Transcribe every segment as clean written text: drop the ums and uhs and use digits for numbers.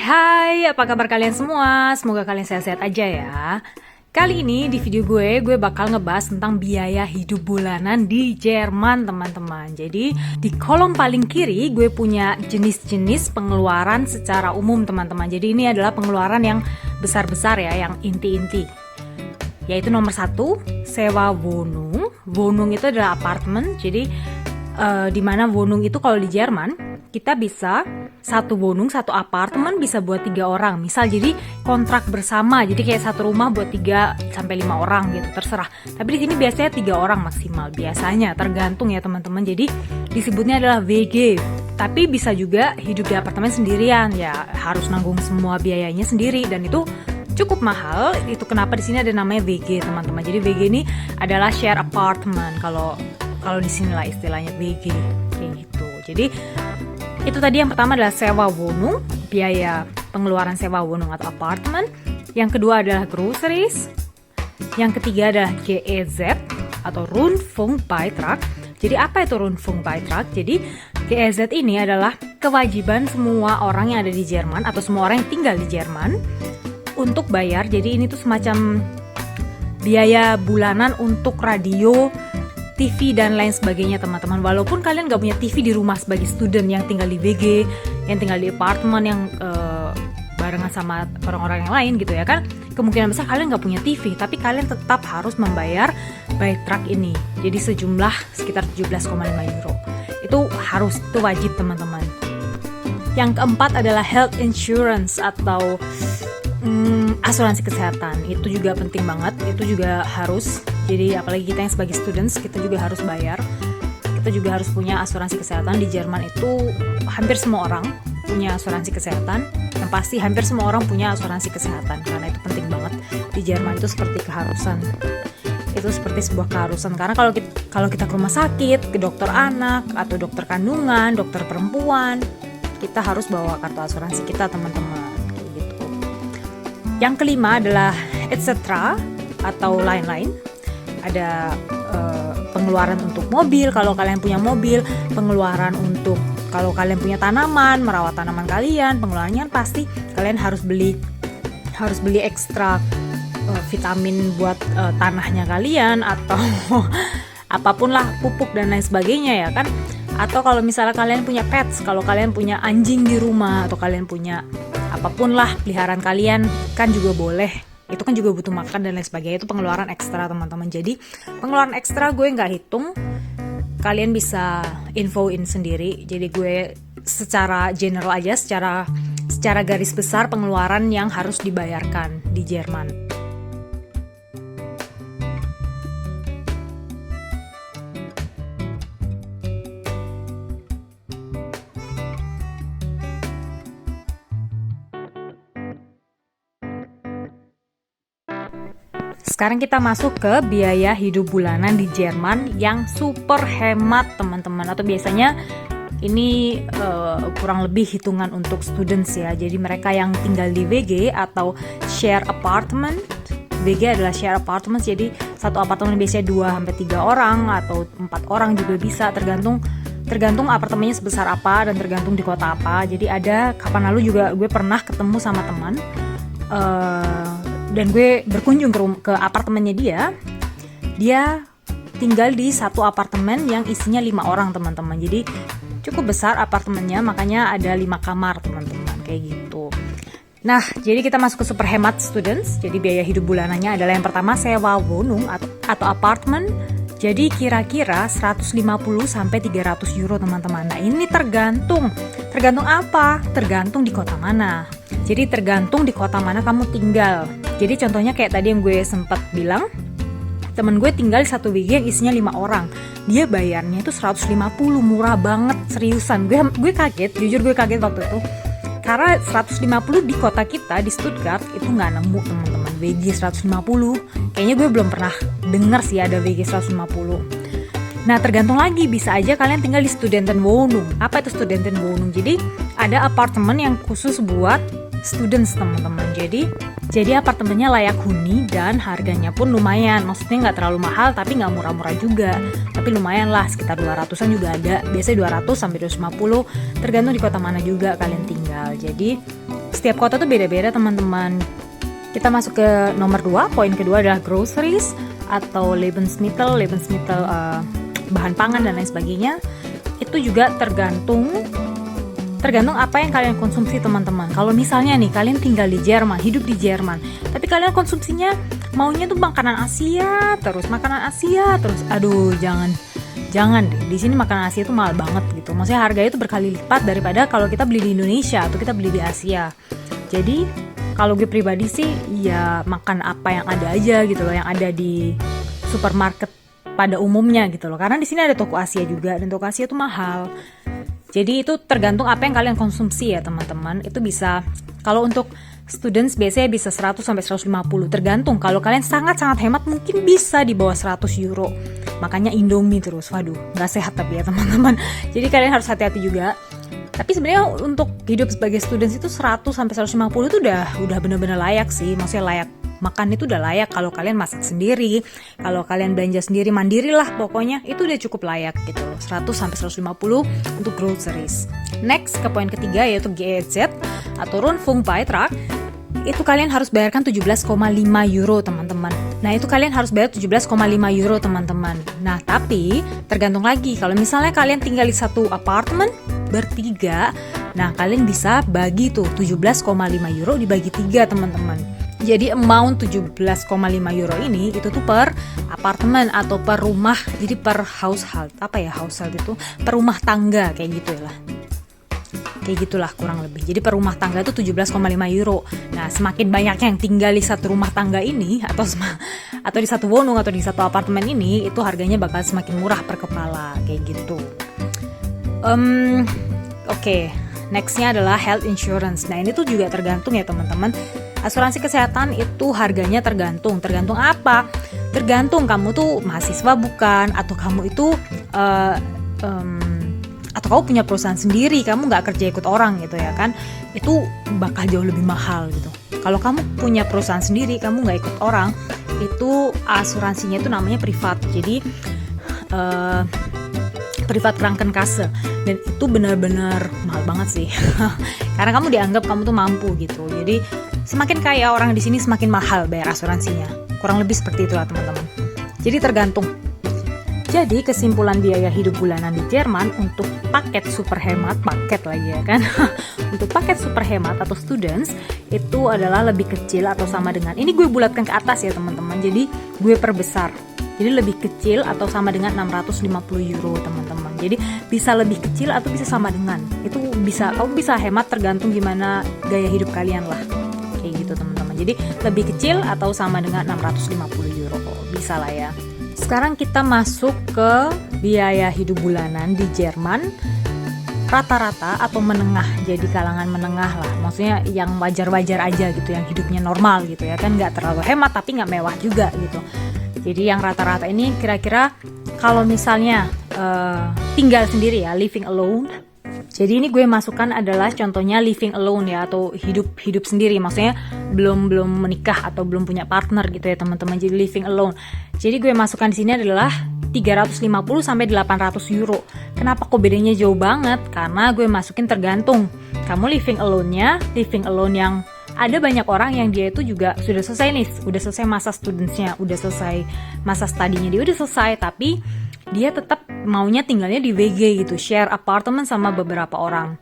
Hai, apa kabar kalian semua? Semoga kalian sehat-sehat aja ya. Kali ini di video gue bakal ngebahas tentang biaya hidup bulanan di Jerman, teman-teman. Jadi di kolom paling kiri gue punya jenis-jenis pengeluaran secara umum, teman-teman. Jadi ini adalah pengeluaran yang besar-besar ya, yang inti-inti. Yaitu nomor 1, sewa Wohnung. Wohnung itu adalah apartemen. Jadi di mana Wohnung itu kalau di Jerman kita bisa satu Wohnung, satu apartemen bisa buat 3 orang. Misal jadi kontrak bersama, jadi kayak satu rumah buat 3 sampai 5 orang gitu, terserah. Tapi di sini biasanya 3 orang maksimal, biasanya tergantung ya teman-teman. Jadi disebutnya adalah WG. Tapi bisa juga hidup di apartemen sendirian, ya harus nanggung semua biayanya sendiri dan itu cukup mahal. Itu kenapa di sini ada namanya WG, teman-teman. Jadi WG ini adalah share apartment. Kalau di sini lah istilahnya WG kayak gitu. Jadi itu tadi yang pertama adalah sewa Wohnung, biaya pengeluaran sewa Wohnung atau apartemen. Yang kedua adalah groceries. Yang ketiga adalah GEZ atau Rundfunkbeitrag. Jadi apa itu Rundfunkbeitrag? Jadi GEZ ini adalah kewajiban semua orang yang ada di Jerman atau semua orang yang tinggal di Jerman untuk bayar. Jadi ini tuh semacam biaya bulanan untuk radio, TV dan lain sebagainya, teman-teman. Walaupun kalian gak punya TV di rumah sebagai student yang tinggal di WG, yang tinggal di apartemen yang barengan sama orang-orang yang lain gitu ya kan, kemungkinan besar kalian gak punya TV, tapi kalian tetap harus membayar Beitrag ini. Jadi sejumlah sekitar 17,5 euro. Itu harus, itu wajib, teman-teman. Yang keempat adalah health insurance atau asuransi kesehatan. Itu juga penting banget, itu juga harus. Jadi apalagi kita yang sebagai students, kita juga harus bayar. Kita juga harus punya asuransi kesehatan. Di Jerman itu hampir semua orang punya asuransi kesehatan. Yang pasti hampir semua orang punya asuransi kesehatan karena itu penting banget. Di Jerman itu seperti keharusan. Itu seperti sebuah keharusan karena kalau kita ke rumah sakit, ke dokter anak atau dokter kandungan, dokter perempuan, kita harus bawa kartu asuransi kita, teman-teman. Kayak gitu. Yang kelima adalah etc. atau lain-lain. Ada pengeluaran untuk mobil kalau kalian punya mobil, pengeluaran untuk kalau kalian punya tanaman, merawat tanaman kalian, pengeluarannya pasti kalian harus beli ekstra vitamin buat tanahnya kalian atau apapun lah, pupuk dan lain sebagainya ya kan. Atau kalau misalnya kalian punya pets, kalau kalian punya anjing di rumah atau kalian punya apapun lah peliharaan kalian kan juga boleh. Itu kan juga butuh makan dan lain sebagainya. Itu pengeluaran ekstra, teman-teman. Jadi pengeluaran ekstra gue nggak hitung, kalian bisa infoin sendiri. Jadi gue secara general aja, secara garis besar pengeluaran yang harus dibayarkan di Jerman. Sekarang kita masuk ke biaya hidup bulanan di Jerman yang super hemat, teman-teman. Atau biasanya ini kurang lebih hitungan untuk students ya. Jadi mereka yang tinggal di WG atau share apartment. WG adalah share apartment. Jadi satu apartemen biasanya 2-3 orang atau 4 orang juga bisa, tergantung apartemennya sebesar apa dan tergantung di kota apa. Jadi ada kapan lalu juga gue pernah ketemu sama teman dan gue berkunjung ke apartemennya dia tinggal di satu apartemen yang isinya 5 orang, teman-teman. Jadi cukup besar apartemennya, makanya ada 5 kamar, teman-teman, kayak gitu. Nah, jadi kita masuk ke super hemat students. Jadi biaya hidup bulanannya adalah yang pertama sewa Wohnung atau apartemen. Jadi kira-kira 150 sampai 300 euro, teman-teman. Nah, ini tergantung apa? Tergantung di kota mana. Jadi tergantung di kota mana kamu tinggal. Jadi contohnya kayak tadi yang gue sempat bilang, temen gue tinggal di satu WG yang isinya 5 orang. Dia bayarnya itu 150, murah banget, seriusan. Gue kaget, jujur gue kaget waktu itu. Karena 150 di kota kita, di Stuttgart, itu nggak nemu, teman-teman. WG 150, kayaknya gue belum pernah dengar sih ada WG 150. Nah, tergantung lagi, bisa aja kalian tinggal di Studentenwohnung. Apa itu Studentenwohnung? Jadi ada apartemen yang khusus buat students, teman-teman. Jadi apartemennya layak huni dan harganya pun lumayan. Maksudnya nggak terlalu mahal tapi nggak murah-murah juga. Tapi lumayan lah, sekitar 200-an juga ada. Biasanya 200 sampai 250, tergantung di kota mana juga kalian tinggal. Jadi setiap kota tuh beda-beda teman-teman. Kita masuk ke nomor 2, poin kedua adalah groceries atau Lebensmittel, bahan pangan dan lain sebagainya. Itu juga tergantung apa yang kalian konsumsi teman-teman. Kalau misalnya nih kalian tinggal di Jerman, hidup di Jerman, tapi kalian konsumsinya maunya tuh makanan Asia terus, aduh jangan deh. Di sini makanan Asia tuh mahal banget gitu. Maksudnya harganya tuh berkali lipat daripada kalau kita beli di Indonesia atau kita beli di Asia. Jadi kalau gue pribadi sih ya makan apa yang ada aja gitu loh, yang ada di supermarket pada umumnya gitu loh. Karena di sini ada toko Asia juga dan toko Asia tuh mahal. Jadi itu tergantung apa yang kalian konsumsi ya teman-teman. Itu bisa, kalau untuk students biasanya bisa 100 sampai 150, tergantung. Kalau kalian sangat-sangat hemat mungkin bisa di bawah 100 euro. Makanya Indomie terus, waduh nggak sehat tapi ya teman-teman. Jadi kalian harus hati-hati juga. Tapi sebenarnya untuk hidup sebagai students itu 100 sampai 150 itu udah benar-benar layak sih. Maksudnya layak makan itu udah layak kalau kalian masak sendiri, kalau kalian belanja sendiri, mandiri lah pokoknya, itu udah cukup layak gitu loh. 100 sampai 150 untuk groceries. Next ke poin ketiga yaitu GEZ atau Rundfunkbeitrag. Itu kalian harus bayarkan 17,5 euro teman-teman. Nah itu kalian harus bayar 17,5 euro teman-teman. Nah tapi tergantung lagi, kalau misalnya kalian tinggal di satu apartemen bertiga, nah kalian bisa bagi tuh 17,5 euro dibagi 3 teman-teman. Jadi amount 17,5 euro ini itu tuh per apartemen atau per rumah, jadi per household, household itu per rumah tangga kayak gitu ya lah. Kayak gitulah kurang lebih. Jadi per rumah tangga itu 17,5 euro. Nah, semakin banyaknya yang tinggal di satu rumah tangga ini atau di satu wohnung atau di satu apartemen ini, itu harganya bakal semakin murah per kepala kayak gitu. Oke. Nextnya adalah health insurance. Nah, ini tuh juga tergantung ya teman-teman. Asuransi kesehatan itu harganya tergantung apa? Tergantung kamu tuh mahasiswa bukan, atau kamu itu atau kamu punya perusahaan sendiri, kamu nggak kerja ikut orang gitu ya kan, itu bakal jauh lebih mahal gitu. Kalau kamu punya perusahaan sendiri, kamu nggak ikut orang, itu asuransinya itu namanya privat, jadi privat Krankenkasse, dan itu benar-benar mahal banget sih karena kamu dianggap kamu tuh mampu gitu. Jadi semakin kaya orang di sini semakin mahal bayar asuransinya, kurang lebih seperti itulah teman-teman. Jadi tergantung. Jadi kesimpulan biaya hidup bulanan di Jerman untuk paket super hemat, paket lagi ya kan untuk paket super hemat atau students itu adalah lebih kecil atau sama dengan, ini gue bulatkan ke atas ya teman-teman, jadi gue perbesar, jadi lebih kecil atau sama dengan 650 euro teman-teman. Jadi bisa lebih kecil atau bisa sama dengan, itu bisa, kamu bisa hemat tergantung gimana gaya hidup kalian lah kayak gitu teman-teman. Jadi lebih kecil atau sama dengan 650 euro, bisa lah ya. Sekarang kita masuk ke biaya hidup bulanan di Jerman rata-rata atau menengah, jadi kalangan menengah lah, maksudnya yang wajar-wajar aja gitu, yang hidupnya normal gitu ya kan, nggak terlalu hemat tapi nggak mewah juga gitu. Jadi yang rata-rata ini kira-kira kalau misalnya tinggal sendiri ya, living alone. Jadi ini gue masukkan adalah contohnya living alone ya, atau hidup sendiri, maksudnya belum menikah atau belum punya partner gitu ya teman-teman. Jadi living alone. Jadi gue masukkan di sini adalah 350 sampai 800 euro. Kenapa kok bedanya jauh banget? Karena gue masukin tergantung kamu living alone yang ada banyak orang yang dia itu juga sudah selesai nih, udah selesai masa studentsnya, udah selesai masa studinya, dia udah selesai, tapi dia tetap maunya tinggalnya di WG gitu, share apartemen sama beberapa orang,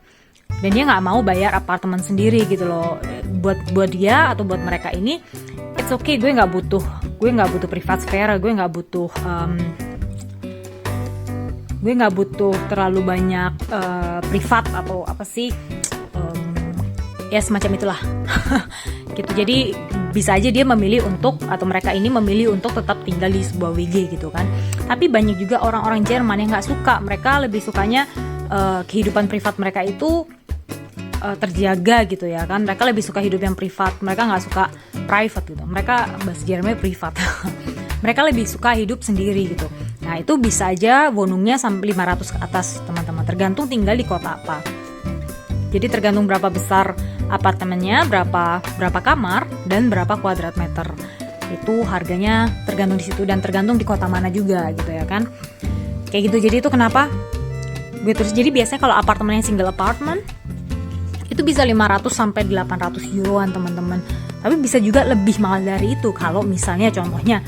dan dia nggak mau bayar apartemen sendiri gitu loh. Buat dia atau buat mereka ini it's okay, gue nggak butuh privat sfera, gue nggak butuh terlalu banyak privat atau apa sih, ya semacam itulah gitu. Jadi bisa aja dia memilih untuk, atau mereka ini memilih untuk tetap tinggal di sebuah WG gitu kan. Tapi banyak juga orang-orang Jerman yang nggak suka, mereka lebih sukanya kehidupan privat mereka itu terjaga gitu ya kan. Mereka lebih suka hidup yang privat, mereka nggak suka private gitu, mereka bahasa Jermannya privat mereka lebih suka hidup sendiri gitu. Nah itu bisa aja wohnungnya sampai 500 ke atas teman-teman, tergantung tinggal di kota apa. Jadi tergantung berapa besar apartemennya, berapa kamar, dan berapa kuadrat meter. Itu harganya tergantung di situ, dan tergantung di kota mana juga gitu ya kan. Kayak gitu. Jadi itu kenapa gue terus, jadi biasanya kalau apartemennya single apartment itu bisa 500 sampai 800 euroan teman-teman. Tapi bisa juga lebih mahal dari itu kalau misalnya contohnya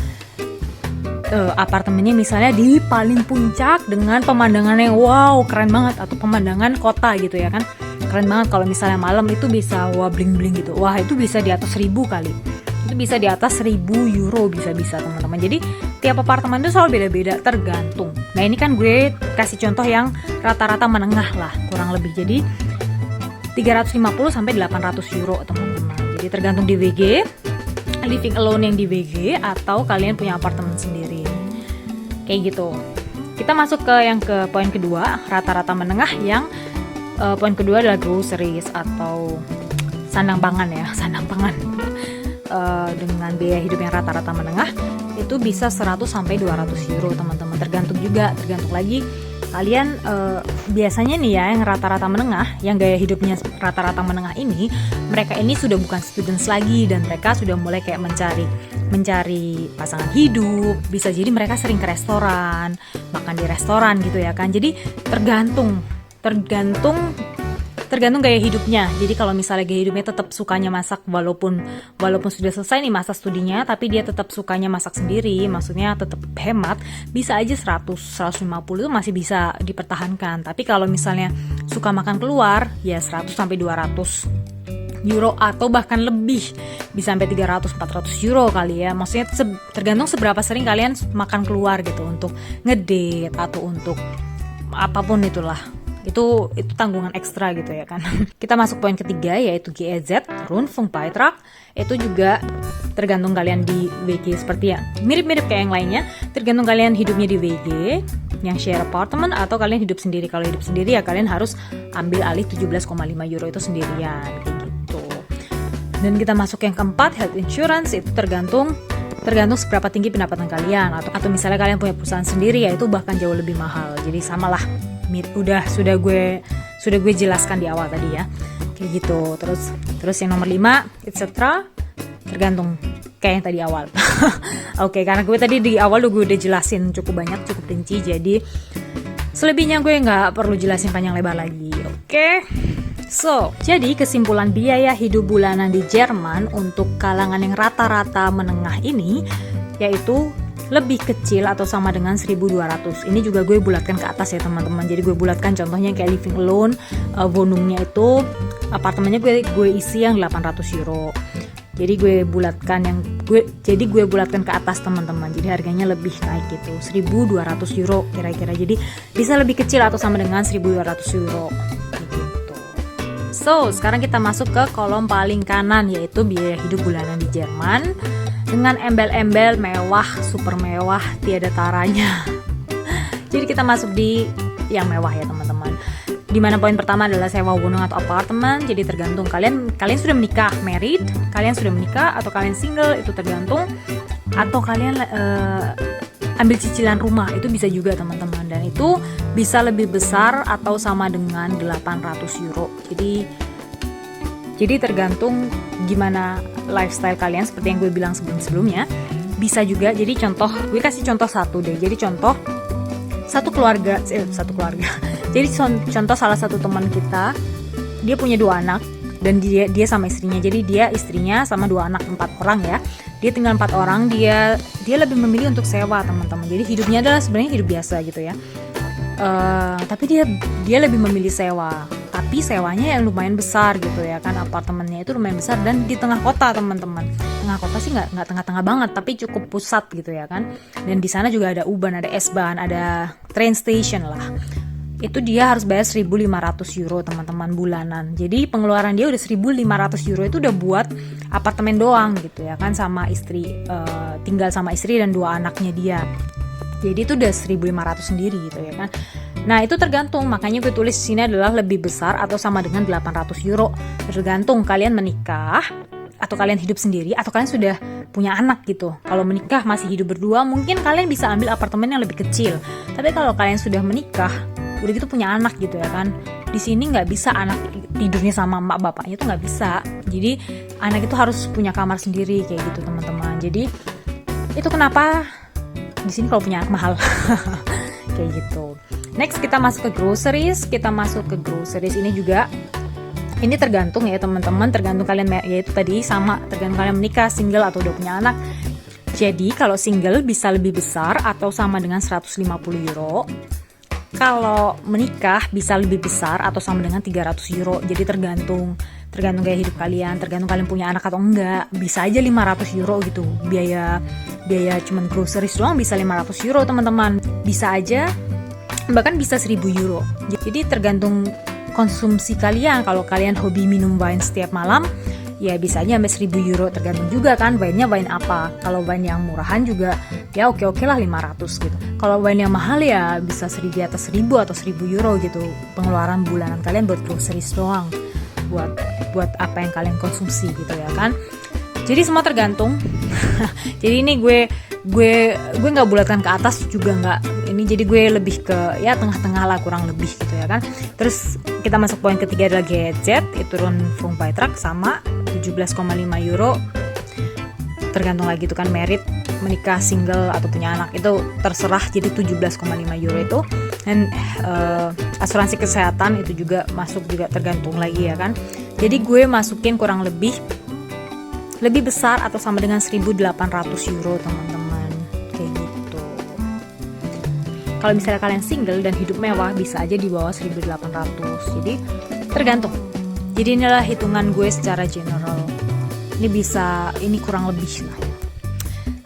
apartemennya misalnya di paling puncak dengan pemandangan yang wow keren banget, atau pemandangan kota gitu ya kan, keren banget. Kalau misalnya malam itu bisa wah bling bling gitu, wah itu bisa di atas 1000 kali, itu bisa di atas 1000 euro bisa teman-teman. Jadi tiap apartemen itu selalu beda-beda tergantung. Nah ini kan gue kasih contoh yang rata-rata menengah lah kurang lebih, jadi 350 sampai 800 euro teman-teman. Jadi tergantung di WG, living alone yang di WG, atau kalian punya apartemen sendiri. Kayak gitu. Kita masuk ke poin kedua, rata-rata menengah, yang poin kedua adalah groceries atau sandang pangan ya, sandang pangan. Dengan biaya hidup yang rata-rata menengah itu bisa 100 sampai 200 euro teman-teman. Tergantung lagi kalian biasanya nih ya, yang rata-rata menengah, yang gaya hidupnya rata-rata menengah ini, mereka ini sudah bukan students lagi dan mereka sudah mulai kayak mencari pasangan hidup. Bisa jadi mereka sering ke restoran, makan di restoran gitu ya kan. Jadi tergantung gaya hidupnya. Jadi kalau misalnya gaya hidupnya tetap sukanya masak, walaupun sudah selesai nih masa studinya, tapi dia tetap sukanya masak sendiri, maksudnya tetap hemat, bisa aja 100-150 itu masih bisa dipertahankan. Tapi kalau misalnya suka makan keluar, ya 100 sampai 200 euro atau bahkan lebih, bisa sampai 300-400 euro kali ya. Maksudnya tergantung seberapa sering kalian makan keluar gitu, untuk ngedate atau untuk apapun itulah. Itu tanggungan ekstra gitu ya kan. Kita masuk poin ketiga, yaitu GEZ, Rundfunkbeitrag. Itu juga tergantung kalian di WG, seperti ya mirip-mirip kayak yang lainnya. Tergantung kalian hidupnya di WG yang share apartment, atau kalian hidup sendiri. Kalau hidup sendiri ya kalian harus ambil alih 17,5 euro itu sendirian kayak gitu. Dan kita masuk yang keempat, health insurance. Itu tergantung seberapa tinggi pendapatan kalian, atau misalnya kalian punya perusahaan sendiri, ya itu bahkan jauh lebih mahal. Jadi samalah, sudah gue jelaskan di awal tadi ya, kayak gitu. Terus yang nomor 5, etc. tergantung kayak yang tadi awal. Oke, karena gue tadi di awal gue udah jelasin cukup banyak, cukup rinci, jadi selebihnya gue nggak perlu jelasin panjang lebar lagi. Oke. So, jadi kesimpulan biaya hidup bulanan di Jerman untuk kalangan yang rata-rata menengah ini, yaitu lebih kecil atau sama dengan 1.200. Ini juga gue bulatkan ke atas ya teman-teman. Jadi gue bulatkan contohnya kayak living alone, bonumnya itu apartemennya gue isi yang 800 euro. Jadi gue bulatkan ke atas teman-teman. Jadi harganya lebih naik gitu, 1.200 euro kira-kira. Jadi bisa lebih kecil atau sama dengan 1.200 euro. Gitu. So, sekarang kita masuk ke kolom paling kanan, yaitu biaya hidup bulanan di Jerman. Dengan embel-embel mewah, super mewah, tiada taranya. Jadi kita masuk di yang mewah ya teman-teman. Dimana poin pertama adalah sewa wohnung atau apartemen. Jadi tergantung kalian sudah menikah, married, kalian sudah menikah, atau kalian single, itu tergantung. Atau kalian ambil cicilan rumah, itu bisa juga teman-teman. Dan itu bisa lebih besar atau sama dengan 800 euro. Jadi tergantung gimana lifestyle kalian, seperti yang gue bilang sebelumnya. Bisa juga, jadi gue kasih contoh satu deh. Jadi contoh satu keluarga. Jadi contoh salah satu teman kita, dia punya 2 anak dan dia sama istrinya. Jadi dia istrinya sama 2 anak, 4 orang ya. Dia tinggal 4 orang, dia lebih memilih untuk sewa teman-teman. Jadi hidupnya adalah sebenarnya hidup biasa gitu ya. Tapi dia lebih memilih sewa. Tapi sewanya yang lumayan besar gitu ya kan, apartemennya itu lumayan besar dan di tengah kota teman-teman. Tengah kota sih nggak tengah-tengah banget, tapi cukup pusat gitu ya kan. Dan di sana juga ada U-Bahn, ada S-Bahn, ada train station lah. Itu dia harus bayar 1.500 euro teman-teman bulanan. Jadi pengeluaran dia udah 1.500 euro itu udah buat apartemen doang gitu ya kan, sama istri, tinggal sama istri dan 2 anaknya dia. Jadi itu udah 1.500 sendiri gitu ya kan. Nah itu tergantung, makanya gue tulis di sini adalah lebih besar atau sama dengan 800 euro. Tergantung kalian menikah, atau kalian hidup sendiri, atau kalian sudah punya anak gitu. Kalau menikah masih hidup berdua, mungkin kalian bisa ambil apartemen yang lebih kecil. Tapi kalau kalian sudah menikah, udah gitu punya anak gitu ya kan, di sini nggak bisa anak tidurnya sama emak bapaknya, itu nggak bisa. Jadi anak itu harus punya kamar sendiri kayak gitu teman-teman. Jadi itu kenapa di sini kalau punya anak mahal. Kayak gitu. Next kita masuk ke groceries. Ini juga Ini tergantung ya teman-teman, tergantung kalian, yaitu tadi sama, tergantung kalian menikah, single atau udah punya anak. Jadi kalau single bisa lebih besar atau sama dengan 150 euro. Kalau menikah bisa lebih besar atau sama dengan 300 euro. Jadi tergantung gaya hidup kalian, tergantung kalian punya anak atau enggak. Bisa aja 500 euro gitu. Biaya cuman groceries doang bisa 500 euro teman-teman. Bisa aja bahkan bisa 1000 euro. Jadi tergantung konsumsi kalian. Kalau kalian hobi minum wine setiap malam, ya bisa aja sampai 1000 euro, tergantung juga kan wine-nya wine apa. Kalau wine yang murahan juga ya oke lah 500 gitu. Kalau wine yang mahal ya bisa di atas 1000 atau 1000 euro gitu pengeluaran bulanan kalian buat groceries doang, buat apa yang kalian konsumsi gitu ya kan. Jadi semua tergantung. Jadi ini gue nggak bulatkan ke atas juga nggak ini, jadi gue lebih ke ya tengah-tengah lah kurang lebih gitu ya kan. Terus kita masuk poin ketiga adalah gadget, itu Rundfunk Beitrag sama 17,5 euro, tergantung lagi itu kan merit, menikah, single atau punya anak itu terserah. Jadi 17,5 euro itu. Dan asuransi kesehatan itu juga masuk, juga tergantung lagi ya kan. Jadi gue masukin kurang lebih besar atau sama dengan 1.800 euro teman-teman, kayak gitu. Kalau misalnya kalian single dan hidup mewah bisa aja di bawah 1.800. Jadi tergantung. Jadi inilah hitungan gue secara general. Ini kurang lebih lah.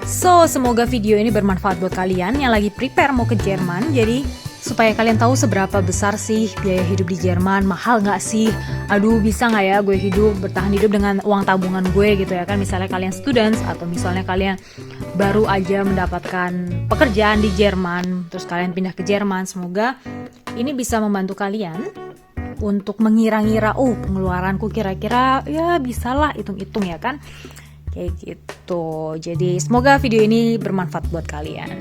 So, semoga video ini bermanfaat buat kalian yang lagi prepare mau ke Jerman. Jadi supaya kalian tahu seberapa besar sih biaya hidup di Jerman, mahal nggak sih? Aduh, bisa nggak ya gue bertahan hidup dengan uang tabungan gue gitu ya kan. Misalnya kalian students atau misalnya kalian baru aja mendapatkan pekerjaan di Jerman, terus kalian pindah ke Jerman. Semoga ini bisa membantu kalian untuk mengira-ngira, pengeluaranku kira-kira ya bisalah hitung-hitung ya kan. Kayak gitu. Jadi semoga video ini bermanfaat buat kalian.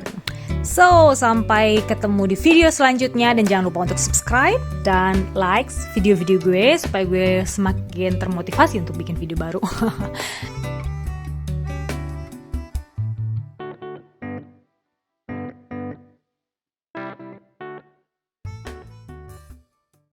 So, sampai ketemu di video selanjutnya, dan jangan lupa untuk subscribe dan like video-video gue supaya gue semakin termotivasi untuk bikin video baru.